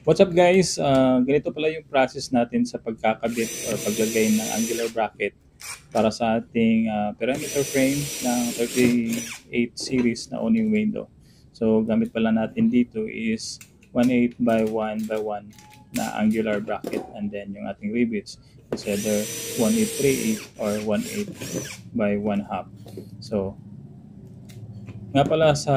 What's up guys? Ganito pala yung process natin sa pagkakabit or paglagay ng angular bracket para sa ating perimeter frame ng 38 series na owning window. So gamit pala natin dito is 1/8 by 1 by 1 na angular bracket, and then yung ating rivets is either 1/8 or 1/8 by 1 half. So nga pala, sa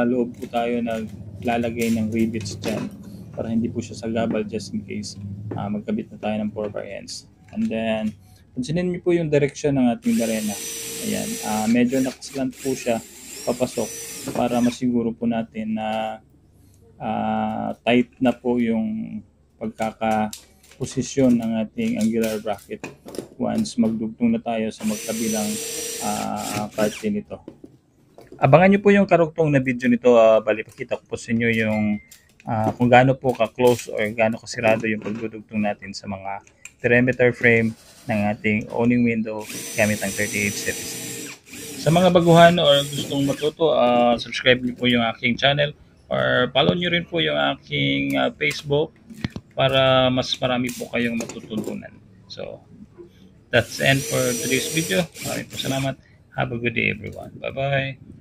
loob po tayo naglalagay ng rivets dyan para hindi po siya sagabal, just in case magkabit na tayo ng 4 ends. And then, pansinin niyo po yung direction ng ating barena. Ayan, medyo nakaslant po siya papasok para masiguro po natin na tight na po yung pagkakaposisyon ng ating angular bracket once magdugtong na tayo sa magkabilang parte nito. Abangan nyo po yung karugtong na video nito. Bali, pakita ko po sa inyo yung kung gaano po ka-close or gaano kasirado yung pagdudugtong natin sa mga perimeter frame ng ating owning window gamit ang 38 series. Sa mga baguhan or gustong matuto, subscribe niyo po yung aking channel or follow nyo rin po yung aking Facebook para mas marami po kayong matututunan. So, that's the end for today's video. Maraming po salamat. Have a good day everyone. Bye-bye.